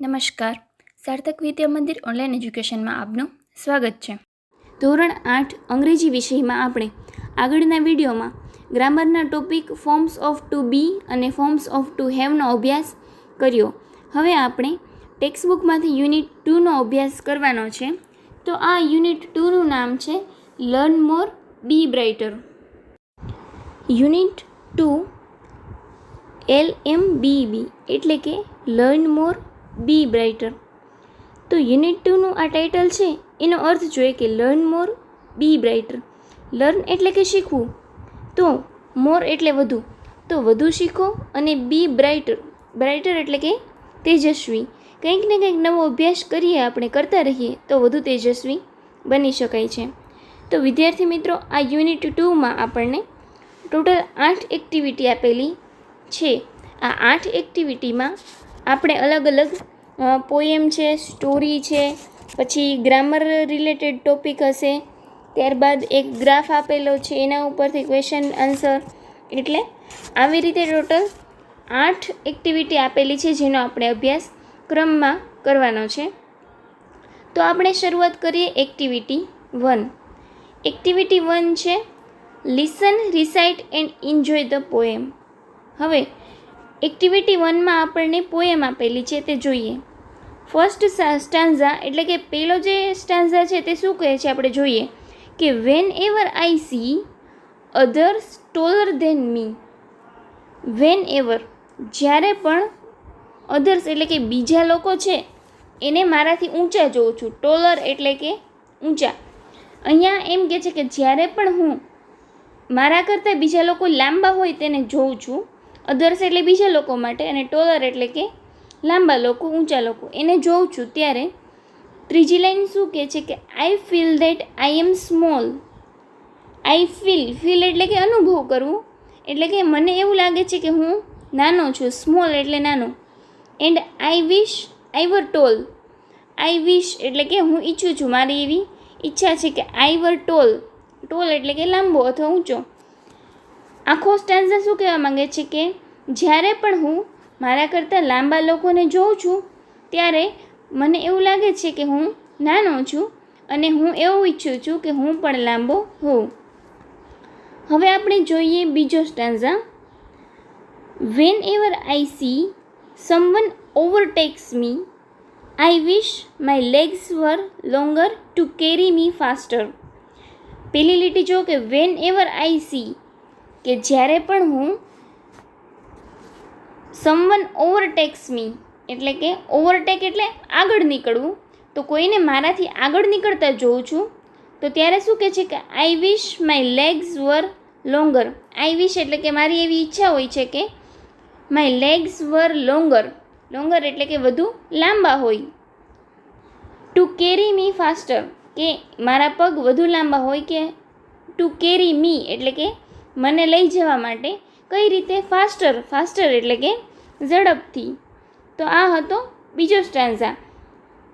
નમસ્કાર. સાર્થક વિદ્યા મંદિર ઓનલાઈન એજ્યુકેશનમાં આપનું સ્વાગત છે. ધોરણ 8 અંગ્રેજી વિષયમાં આપણે આગળના વિડીયોમાં ગ્રામરના ટોપિક ફોર્મ્સ ઓફ ટુ બી અને ફોર્મ્સ ઓફ ટુ હેવનો અભ્યાસ કર્યો. હવે આપણે ટેક્સ્ટબુકમાંથી યુનિટ 2નો અભ્યાસ કરવાનો છે. તો આ યુનિટ 2નું નામ છે લર્ન મોર બી બ્રાઇટર. યુનિટ 2 LMBB એટલે કે લર્ન મોર બી બ્રાઇટર. તો યુનિટ 2નું આ ટાઇટલ છે, એનો અર્થ જોઈએ કે લર્ન મોર બી બ્રાઇટર. લર્ન એટલે કે શીખવું, તો મોર એટલે વધુ, તો વધુ શીખો. અને બી બ્રાઇટર, બ્રાઇટર એટલે કે તેજસ્વી. કંઈક ને કંઈક નવો અભ્યાસ કરીએ, આપણે કરતા રહીએ તો વધુ તેજસ્વી બની શકાય છે. તો વિદ્યાર્થી મિત્રો, આ યુનિટ 2માં આપણને ટોટલ 8 એક્ટિવિટી આપેલી છે. આ 8 એક્ટિવિટીમાં આપણે અલગ અલગ પોએમ છે, સ્ટોરી છે, પછી ગ્રામર રિલેટેડ ટોપિક હશે, ત્યારબાદ એક ગ્રાફ આપેલો છે, એના ઉપરથી ક્વેશ્ચન આન્સર, એટલે આવી રીતે ટોટલ 8 એક્ટિવિટી આપેલી છે જેનો આપણે અભ્યાસ ક્રમમાં કરવાનો છે. તો આપણે શરૂઆત કરીએ એક્ટિવિટી 1. એક્ટિવિટી 1 છે listen, recite and enjoy the poem. હવે એક્ટિવિટી 1માં આપણને પોએમ આપેલી છે તે જોઈએ. ફર્સ્ટ સ્ટાન્ઝા એટલે કે પહેલો જે સ્ટાન્ઝા છે તે શું કહે છે આપણે જોઈએ કે van ever I C others taller than me. Van ever, જ્યારે પણ અધર્સ એટલે કે બીજા લોકો છે એને મારાથી ઊંચા જોઉં છું. ટોલર એટલે કે ઊંચા. અહીંયા એમ કહે છે કે જ્યારે પણ હું મારા કરતાં બીજા લોકો લાંબા હોય તેને જોઉં છું. અધર્સ એટલે બીજા લોકો માટે, અને ટોલર એટલે કે લાંબા લોકો, ઊંચા લોકો, એને જોઉં છું. ત્યારે ત્રીજી લાઈન શું કહે છે કે I feel that I am small. I feel એટલે કે અનુભવ કરવું, એટલે કે મને એવું લાગે છે કે હું નાનો છું. સ્મોલ એટલે નાનો. And I wish I var toll. I wish એટલે કે હું ઈચ્છું છું, મારી એવી ઈચ્છા છે કે આઈ વર ટોલ. ટોલ એટલે કે લાંબો અથવા ઊંચો. આખો સ્ટાન્ઝા શું કહેવા માંગે છે કે જ્યારે પણ હું મારા કરતાં લાંબા લોકોને જોઉં છું ત્યારે મને એવું લાગે છે કે હું નાનો છું અને હું એવું ઈચ્છું છું કે હું પણ લાંબો હોઉં. હવે આપણે જોઈએ બીજો stanza. Whenever I see someone overtakes me I wish my legs were longer to carry me faster. પેલી લીટી જો કે વેન એવર આઈ સી, કે જ્યારે પણ હું સમવન ઓવરટેક્સ મી એટલે કે ઓવરટેક એટલે આગળ નીકળવું, તો કોઈને મારાથી આગળ નીકળતા જોઉં છું તો ત્યારે શું કહે છે કે I wish my legs were longer. I wish એટલે કે મારી એવી ઈચ્છા હોય છે કે my legs were longer. Longer એટલે કે વધુ લાંબા હોય. ટુ કેરી મી ફાસ્ટર, કે મારા પગ વધુ લાંબા હોય, કે ટુ કેરી મી એટલે કે મને લઈ જવા માટે. કઈ રીતે? ફાસ્ટર. ફાસ્ટર એટલે કે ઝડપથી. તો આ હતો બીજો સ્ટાન્ઝા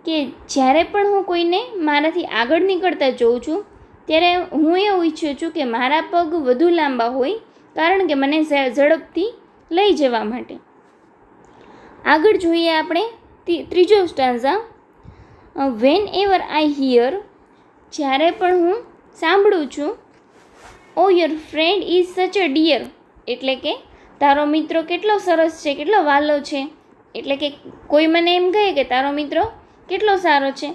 કે જ્યારે પણ હું કોઈને મારાથી આગળ નીકળતા જોઉં છું ત્યારે હું એવું ઈચ્છું છું કે મારા પગ વધુ લાંબા હોય, કારણ કે મને ઝડપથી લઈ જવા માટે. આગળ જોઈએ આપણે ત્રીજો stanza. Whenever I hear, જ્યારે પણ હું સાંભળું છું, ઓ your friend is such a dear, એટલે કે તારો મિત્રો કેટલો સરસ છે, કેટલો વાલો છે. એટલે કે કોઈ મને એમ કહે કે તારો મિત્રો કેટલો સારો છે,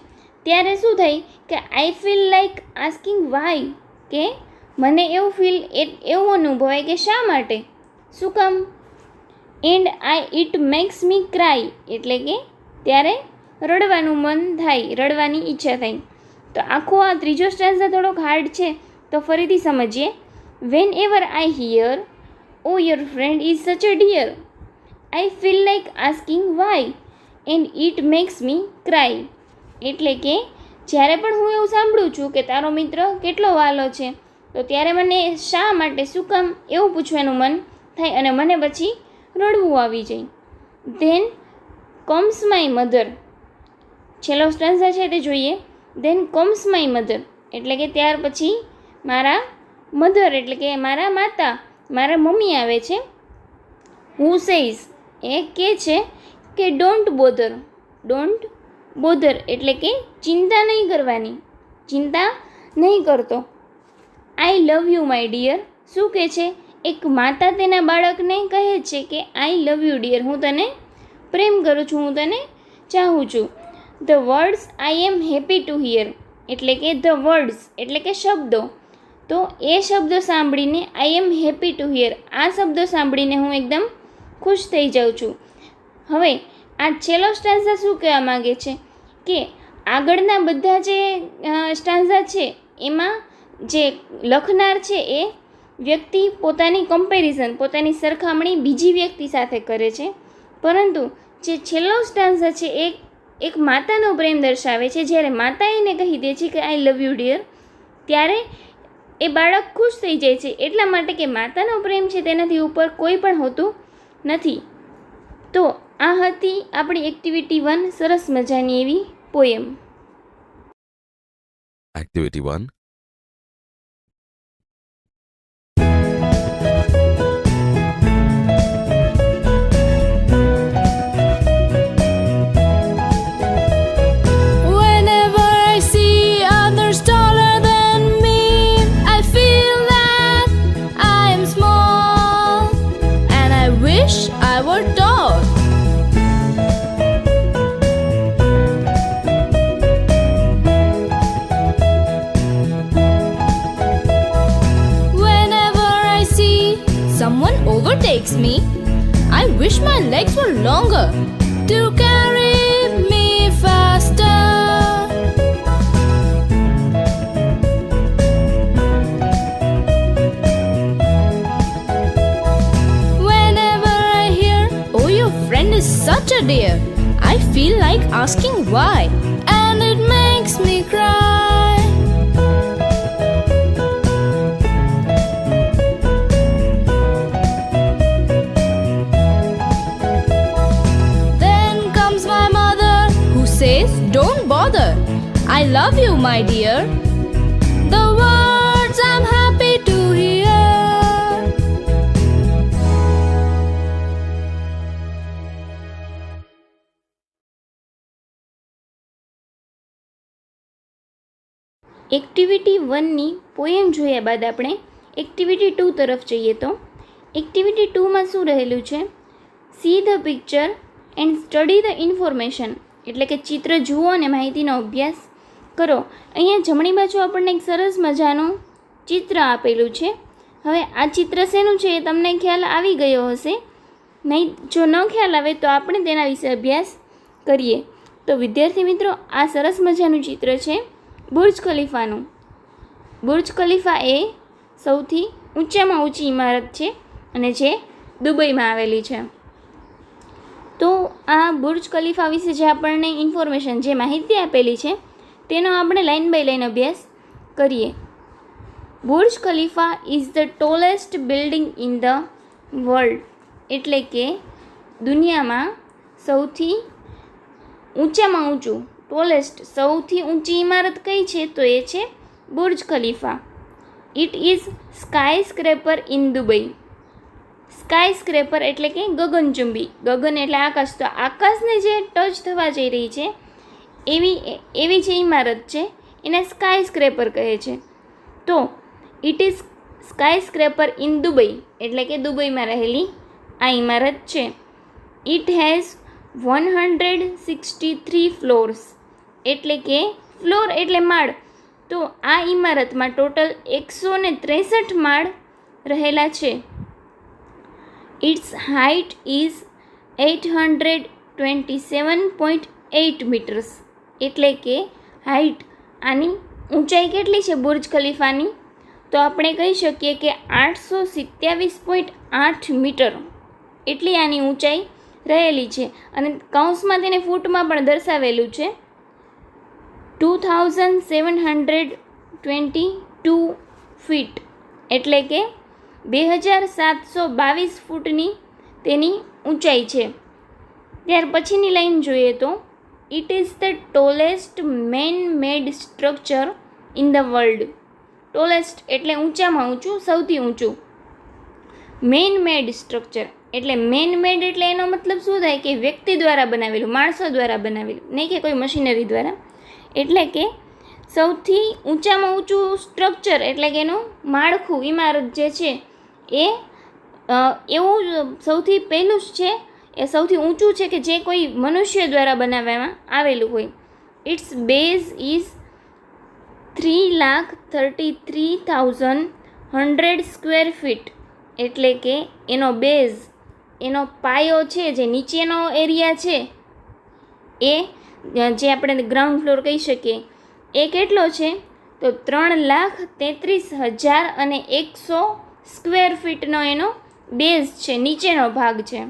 ત્યારે શું થાય કે I feel like asking why, કે મને એવું અનુભવાય કે શા માટે, શું કામ. And it makes me cry, એટલે કે ત્યારે રડવાનું મન થાય, રડવાની ઈચ્છા થાય. તો આખો આ ત્રીજો સ્ટાન્ઝા થોડોક હાર્ડ છે, તો ફરીથી સમજીએ. Whenever I hear oh your friend is such a dear I feel like asking why and it makes me cry. એટલે કે જ્યારે પણ હું એવું સાંભળું છું કે તારો મિત્ર કેટલો વાલો છે, તો ત્યારે મને શા માટે, શું કામ એવું પૂછવાનું મન થાય અને મને પછી રડવું આવી જાય. Then comes my mother. છેલ્લો સ્ટાન્ઝા છે તે જોઈએ. ધેન કમ્સ માય મધર એટલે કે ત્યાર પછી મારા મધર એટલે કે મારા માતા, મારા મમ્મી આવે છે. હુ સેઝ, એ કહે છે કે ડોન્ટ બોધર, ડોન્ટ બોધર એટલે કે ચિંતા નહીં કરવાની, ચિંતા નહીં કરતો. આઈ લવ યુ માય ડિયર, શું કહે છે? એક માતા તેના બાળકને કહે છે કે આઈ લવ યુ ડિયર, હું તને પ્રેમ કરું છું, હું તને ચાહું છું. The words I am happy to here એટલે કે ધ વર્ડ્સ એટલે કે શબ્દો. તો એ શબ્દો સાંભળીને આઈ એમ હેપી ટુ હિયર, આ શબ્દો સાંભળીને હું એકદમ ખુશ થઈ જાઉં છું. હવે આ છેલ્લો સ્ટાન્ઝા શું કહેવા માગે છે કે આગળના બધા જે સ્ટાન્ઝા છે એમાં જે લખનાર છે એ વ્યક્તિ પોતાની કમ્પેરિઝન, પોતાની સરખામણી બીજી વ્યક્તિ સાથે કરે છે, પરંતુ જે છેલ્લો સ્ટાન્ઝા છે એ એક માતાનો પ્રેમ દર્શાવે છે. જ્યારે માતા એને કહી દે છે કે આઈ લવ યુ ડિયર, ત્યારે એ બાળક ખુશ થઈ જાય છે, એટલા માટે કે માતાનો પ્રેમ છે તેનાથી ઉપર કોઈ પણ હોતું નથી. તો આ હતી આપણી એક્ટિવિટી 1, સરસ મજાની એવી poem. Activity 1. Someone overtakes me, I wish my legs were longer to carry me faster. Whenever I hear, oh, your friend is such a dear, I feel like asking why, and it makes me cry. Says, don't bother, I love you my dear, the words I'm happy to hear. Activity 1ની poem જોયા બાદ આપણે activity 2 તરફ જઈએ. તો activity 2માં શું રહેલું છે? See the picture and study the information એટલે કે ચિત્ર જુઓ અને માહિતીનો અભ્યાસ કરો. અહીંયા જમણી બાજુ આપણને એક સરસ મજાનું ચિત્ર આપેલું છે. હવે આ ચિત્ર શેનું છે એ તમને ખ્યાલ આવી ગયો હશે, નહીં જો ન ખ્યાલ આવે તો આપણે તેના વિશે અભ્યાસ કરીએ. તો વિદ્યાર્થી મિત્રો, આ સરસ મજાનું ચિત્ર છે બુર્જ ખલીફાનું. બુર્જ ખલીફા એ સૌથી ઊંચામાં ઊંચી ઇમારત છે અને જે દુબઈમાં આવેલી છે. તો આ બુર્જ ખલીફા વિશે જે આપણને ઇન્ફોર્મેશન, જે માહિતી આપેલી છે તેનો આપણે લાઇન બાય લાઇન અભ્યાસ કરીએ. Burj Khalifa is the tallest building in the world એટલે કે દુનિયામાં સૌથી ઊંચામાં ઊંચું, ટોલેસ્ટ સૌથી ઊંચી ઇમારત કઈ છે તો એ છે Burj Khalifa. It is sky scraper in Dubai. Sky scraper એટલે કે ગગનચુંબી, ગગન એટલે આકાશ, તો આકાશને જે ટચ થવા જઈ રહી છે એવી જે ઇમારત છે એને સ્કાય સ્ક્રેપર કહે છે. તો it is sky scraper in Dubai એટલે કે દુબઈમાં રહેલી આ ઇમારત છે. ઇટ હેઝ 163 ફ્લોર્સ એટલે કે ફ્લોર એટલે માળ. તો આ ઇમારતમાં ટોટલ 163 માળ રહેલા છે. ઇટ્સ હાઇટ ઇઝ 827.8 મીટર્સ એટલે કે હાઇટ, આની ઊંચાઈ કેટલી છે બુર્જ ખલીફાની? તો આપણે કહી શકીએ કે 827.8 મીટર એટલી આની ઊંચાઈ રહેલી છે. અને કૌંસમાં તેને ફૂટમાં પણ દર્શાવેલું છે. 2722 ફીટ એટલે કે 2722 ફૂટની તેની ઊંચાઈ છે. ત્યાર પછીની લાઈન જોઈએ તો it is the tallest main made structure in the world. Tallest એટલે ઊંચામાં ઊંચું, સૌથી ઊંચું. મેન મેડ સ્ટ્રક્ચર એટલે મેન મેડ એટલે એનો મતલબ શું થાય કે વ્યક્તિ દ્વારા બનાવેલું, માણસો દ્વારા બનાવેલું, નહીં કે કોઈ મશીનરી દ્વારા. એટલે કે સૌથી ઊંચામાં ઊંચું સ્ટ્રક્ચર એટલે કે એનું માળખું, ઇમારત જે છે એ એવું સૌથી પહેલું જ છે, એ સૌથી ઊંચું છે કે જે કોઈ મનુષ્ય દ્વારા બનાવવામાં આવેલું હોય. Its base is 3,33,100 square feet. એટલે કે એનો બેઝ, એનો પાયો છે, જે નીચેનો એરિયા છે એ જે આપણે ગ્રાઉન્ડ ફ્લોર કહી શકીએ, એ કેટલો છે તો 3,33,100 સ્ક્વેર ફીટનો એનો બેઝ છે, નીચેનો ભાગ છે.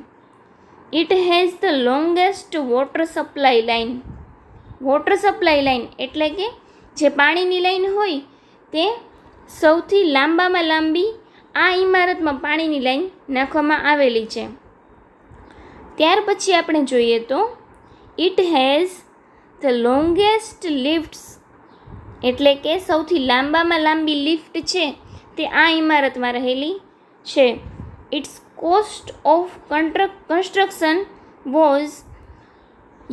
It has the longest water supply line. Water supply line એટલે કે જે પાણીની લાઈન હોય તે સૌથી લાંબામાં લાંબી આ ઇમારતમાં પાણીની લાઈન નાખવામાં આવેલી છે. ત્યાર પછી આપણે જોઈએ તો ઇટ હેઝ ધ લોંગેસ્ટ લિફ્ટ્સ. એટલે કે સૌથી લાંબામાં લાંબી લિફ્ટ છે તે આ ઇમારતમાં રહેલી છે. Its cost of construction was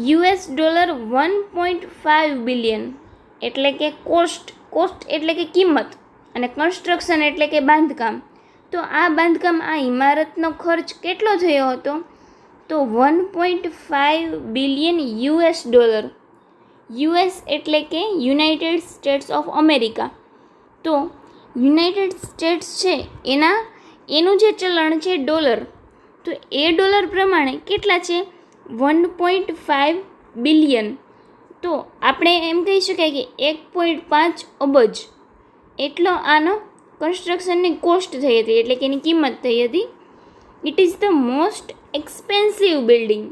$1.5 billion. એટલે કે કોસ્ટ એટલે કે કિંમત, અને કન્સ્ટ્રક્શન એટલે કે બાંધકામ. તો આ બાંધકામ, આ ઇમારતનો ખર્ચ કેટલો થયો હતો તો $1.5 બિલિયન. યુએસ એટલે કે યુનાઇટેડ સ્ટેટ્સ ઓફ અમેરિકા. તો યુનાઇટેડ સ્ટેટ્સ છે એનું જે ચલણ છે ડોલર, તો એ ડોલર પ્રમાણે કેટલા છે 1.5 બિલિયન. તો આપણે એમ કહી શકાય કે 1.5 અબજ એટલો આનો કન્સ્ટ્રક્શનની કોસ્ટ થઈ હતી, એટલે કે એની કિંમત થઈ હતી. It is the most expensive building.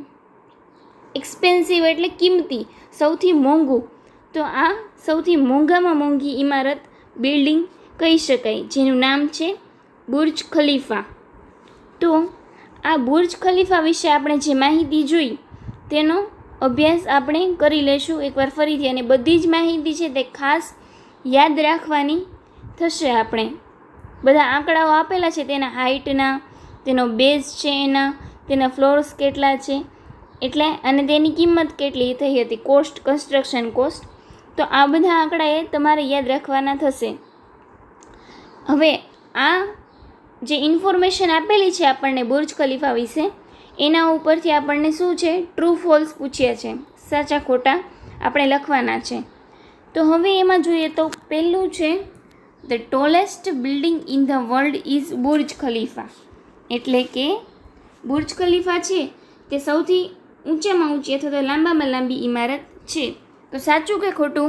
Expensive એટલે કિંમતી, સૌથી મોંઘું. તો આ સૌથી મોંઘામાં મોંઘી ઇમારત, બિલ્ડિંગ કહી શકાય, જેનું નામ છે બુર્જ ખલીફા. તો આ બુર્જ ખલીફા વિશે આપણે જે માહિતી જોઈ તેનો અભ્યાસ આપણે કરી લઈશું એકવાર ફરીથી, અને બધી જ માહિતી છે તે ખાસ યાદ રાખવાની થશે. આપણે બધા આંકડાઓ આપેલા છે તેના હાઇટના, તેનો બેઝ છે એના, તેના ફ્લોર્સ કેટલા છે એટલે, અને તેની કિંમત કેટલી થઈ હતી, કોસ્ટ, કન્સ્ટ્રક્શન કોસ્ટ. તો આ બધા આંકડા એ તમારે યાદ રાખવાના થશે. હવે આ જે ઇન્ફોર્મેશન આપેલી છે આપણને બુર્જ ખલીફા વિશે, એના ઉપરથી આપણને શું છે ટ્રુ ફોલ્સ પૂછ્યા છે, સાચા ખોટા આપણે લખવાના છે. તો હવે એમાં જોઈએ તો પહેલું છે the tallest building in the world is Burj Khalifa. એટલે કે બુર્જ ખલીફા છે તે સૌથી ઊંચામાં ઊંચી અથવા તો લાંબામાં લાંબી ઇમારત છે. તો સાચું કે ખોટું?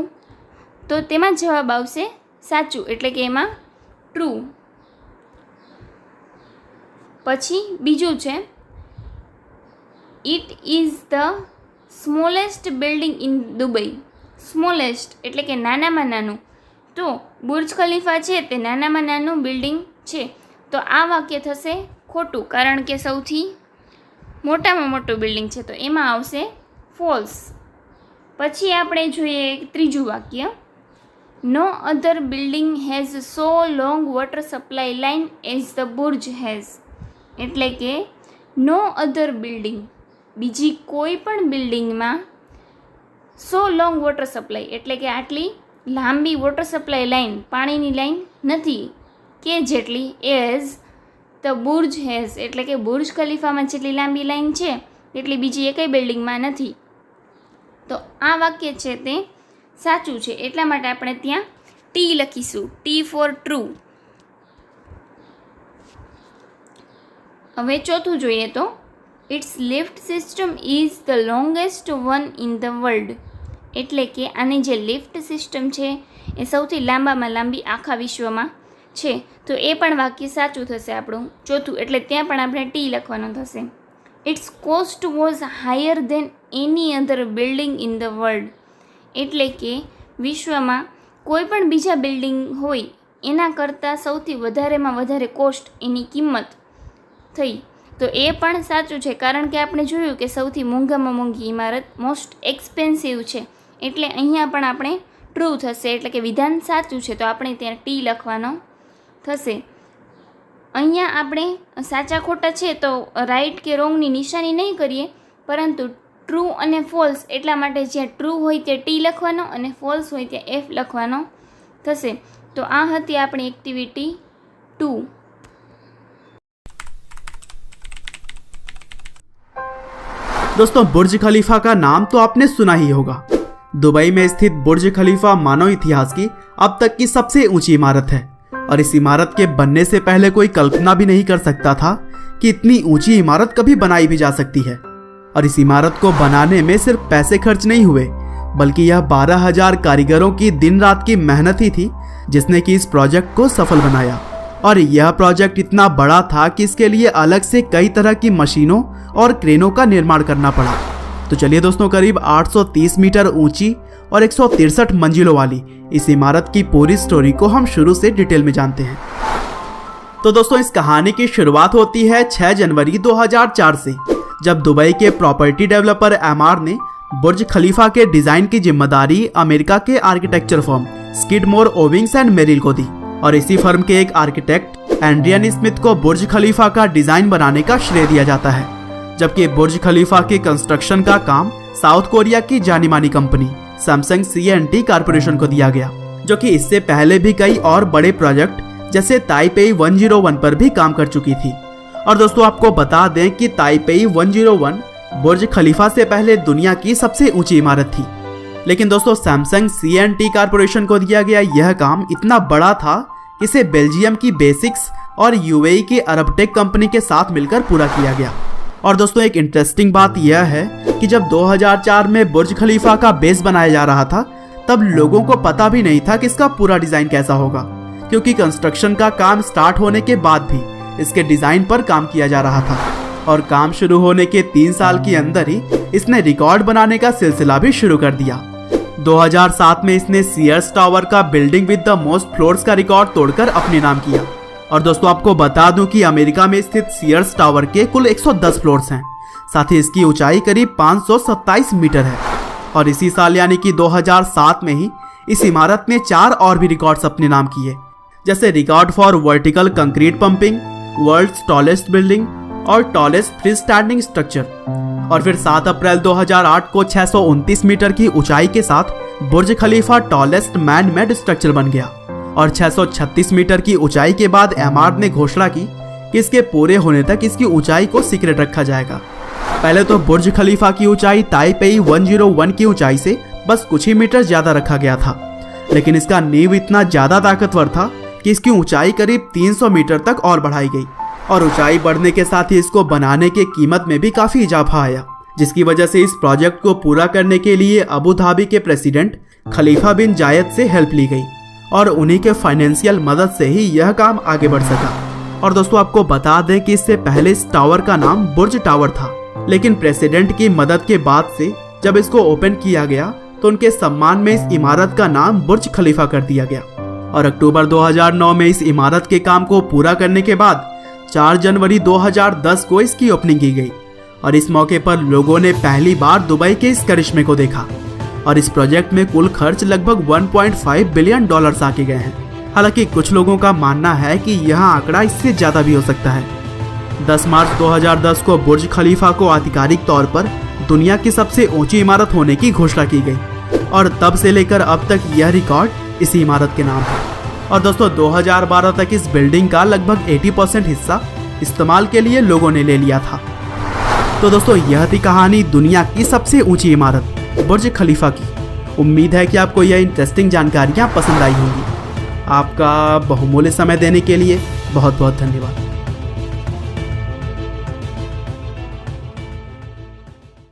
તો તેમાં જવાબ આવશે સાચું, એટલે કે એમાં ટ્રુ. પછી બીજું છે it is the smallest building in Dubai. Smallest એટલે કે નાનામાં નાનું. તો બુર્જ ખલીફા છે તે નાનામાં નાનું બિલ્ડિંગ છે. તો આ વાક્ય થશે ખોટું, કારણ કે સૌથી મોટામાં મોટું બિલ્ડિંગ છે, તો એમાં આવશે ફોલ્સ. પછી આપણે જોઈએ ત્રીજું વાક્ય, no other building has so long water supply line as the Burj has. એટલે કે નો અધર બિલ્ડિંગ, બીજી કોઈ પણ બિલ્ડિંગમાં સો લોંગ વોટર સપ્લાય એટલે કે આટલી લાંબી વોટર સપ્લાય લાઇન, પાણીની લાઇન નથી કે જેટલી એઝ ધ બુર્જ હેઝ. એટલે કે બુર્જ ખલીફામાં જેટલી લાંબી લાઇન છે એટલી બીજી એકેય બિલ્ડિંગમાં નથી. તો આ વાક્ય છે તે સાચું છે, એટલા માટે આપણે ત્યાં ટી લખીશું, ટી ફોર ટ્રુ. હવે ચોથું જોઈએ તો its lift system is the longest one in the world. એટલે કે આની જે લિફ્ટ સિસ્ટમ છે એ સૌથી લાંબામાં લાંબી આખા વિશ્વમાં છે. તો એ પણ વાક્ય સાચું થશે આપણું ચોથું, એટલે ત્યાં પણ આપણે ટી લખવાનું થશે. Its cost was higher than any other building in the world. એટલે કે વિશ્વમાં કોઈ પણ બીજા બિલ્ડિંગ હોય એના કરતાં સૌથી વધારેમાં વધારે કોસ્ટ, એની કિંમત થઈ. તો એ પણ સાચું છે, કારણ કે આપણે જોયું કે સૌથી મોંઘામાં મોંઘી ઇમારત મોસ્ટ એક્સપેન્સિવ છે, એટલે અહીંયા પણ આપણે ટ્રુ થશે, એટલે કે વિધાન સાચું છે. તો આપણે ત્યાં ટી લખવાનો થશે. અહીંયા આપણે સાચા ખોટા છે તો રાઈટ કે રોંગની નિશાની નહીં કરીએ, પરંતુ ટ્રુ અને ફોલ્સ એટલા માટે જ્યાં ટ્રુ હોય ત્યાં ટી લખવાનો અને ફોલ્સ હોય ત્યાં એફ લખવાનો થશે. તો આ હતી આપણી એક્ટિવિટી 2. दोस्तों, बुर्ज खलीफा का नाम तो आपने सुना ही होगा। दुबई में स्थित बुर्ज खलीफा मानव इतिहास की अब तक की सबसे ऊंची इमारत है और इस इमारत के बनने से पहले कोई कल्पना भी नहीं कर सकता था कि इतनी ऊंची इमारत कभी बनाई भी जा सकती है। और इस इमारत को बनाने में सिर्फ पैसे खर्च नहीं हुए, बल्कि यह 12,000 कारीगरों की दिन रात की मेहनत ही थी जिसने कि इस प्रोजेक्ट को सफल बनाया। और यह प्रोजेक्ट इतना बड़ा था कि इसके लिए अलग से कई तरह की मशीनों और क्रेनों का निर्माण करना पड़ा। तो चलिए दोस्तों, करीब 830 मीटर ऊंची और 163 मंजिलों वाली इस इमारत की पूरी स्टोरी को हम शुरू से डिटेल में जानते हैं। तो दोस्तों, इस कहानी की शुरुआत होती है 6 जनवरी 2004 से, जब दुबई के प्रॉपर्टी डेवलपर एमआर ने बुर्ज खलीफा के डिजाइन की जिम्मेदारी अमेरिका के architecture firm Skidmore Owings and Merrill को दी। और इसी फर्म के एक आर्किटेक्ट एंड्रियन स्मिथ को बुर्ज खलीफा का डिजाइन बनाने का श्रेय दिया जाता है, जबकि बुर्ज खलीफा की कंस्ट्रक्शन का काम साउथ कोरिया की जानी मानी कंपनी सैमसंग C&T कॉर्पोरेशन को दिया गया, जो कि इससे पहले भी कई और बड़े प्रोजेक्ट जैसे ताइपेई 101 पर भी काम कर चुकी थी। और दोस्तों, आपको बता दें कि ताइपेई 101 बुर्ज खलीफा से पहले दुनिया की सबसे ऊंची इमारत थी। लेकिन दोस्तों, सैमसंग C&T कॉर्पोरेशन को दिया गया यह काम इतना बड़ा था कि इसे बेल्जियम की बेसिक्स और UAE की अरबटेक कंपनी के साथ मिलकर पूरा किया गया। और दोस्तों, एक इंटरेस्टिंग बात यह है कि जब 2004 में बुर्ज खलीफा का बेस बनाया जा रहा था, तब लोगों को पता भी नहीं था कि इसका पूरा डिजाइन कैसा होगा, क्योंकि कंस्ट्रक्शन का काम स्टार्ट होने के बाद भी इसके डिजाइन पर काम किया जा रहा था। और काम शुरू होने के 3 साल के अंदर ही इसने रिकॉर्ड बनाने का सिलसिला भी शुरू कर दिया। 2007 में इसने सीयर्स टावर का building with the most floors का रिकॉर्ड तोड़कर अपने नाम किया। और दोस्तों, आपको बता दूं कि अमेरिका में स्थित सीयर्स टावर के कुल 110 फ्लोर्स हैं। साथ ही इसकी ऊंचाई करीब 527 मीटर है। और इसी साल यानी कि 2007 में ही इस इमारत ने 4 और भी रिकॉर्ड्स अपने नाम किए, जैसे record for vertical concrete pumping, world's tallest building और टॉलेस्ट फ्री स्टैंडिंग स्ट्रक्चर। और फिर 7 अप्रैल 2008 को 629 मीटर की ऊंचाई के साथ बुर्ज खलीफा टॉलेस्ट मैन मेड स्ट्रक्चर बन गया। और 636 मीटर की ऊंचाई के बाद एमआर ने घोषणा की कि इसके पूरे होने तक इसकी ऊंचाई को सीक्रेट रखा जाएगा। पहले तो बुर्ज खलीफा की ऊंचाई ताइपेई 101 की ऊंचाई से बस कुछ ही मीटर ज्यादा रखा गया था, लेकिन इसका नींव इतना ज्यादा ताकतवर था कि इसकी ऊंचाई करीब 300 मीटर तक और बढ़ाई गई। और ऊंचाई बढ़ने के साथ ही इसको बनाने के कीमत में भी काफी इजाफा आया, जिसकी वजह से इस प्रोजेक्ट को पूरा करने के लिए अबू धाबी के प्रेसिडेंट खलीफा बिन जायद से हेल्प ली गई और उन्हीं के फाइनेंशियल मदद से ही यह काम आगे बढ़ सका। और दोस्तों, आपको बता दें कि इससे पहले इस टावर का नाम बुर्ज टावर था, लेकिन प्रेसिडेंट की मदद के बाद से जब इसको ओपन किया गया तो उनके सम्मान में इस इमारत का नाम बुर्ज खलीफा कर दिया गया। और अक्टूबर 2009 में इस इमारत के काम को पूरा करने के बाद 4 जनवरी 2010 को इसकी ओपनिंग की गई। और इस मौके पर लोगों ने पहली बार दुबई के इस करिश्मे को देखा। और इस प्रोजेक्ट में कुल खर्च लगभग $1.5 बिलियन आके गए हैं। हालांकि कुछ लोगों का मानना है कि यह आंकड़ा इससे ज्यादा भी हो सकता है। 10 मार्च 2010 को बुर्ज खलीफा को आधिकारिक तौर पर दुनिया की सबसे ऊंची इमारत होने की घोषणा की गई और तब से लेकर अब तक यह रिकॉर्ड इसी इमारत के नाम है। और दोस्तों, 2012 तक इस बिल्डिंग का लगभग 80% हिस्सा इस्तेमाल के लिए लोगों ने ले लिया था। तो दोस्तों, यह थी कहानी दुनिया की सबसे ऊंची इमारत बुर्ज खलीफा की। उम्मीद है कि आपको यह इंटरेस्टिंग जानकारियाँ पसंद आई होंगी। आपका बहुमूल्य समय देने के लिए बहुत बहुत धन्यवाद।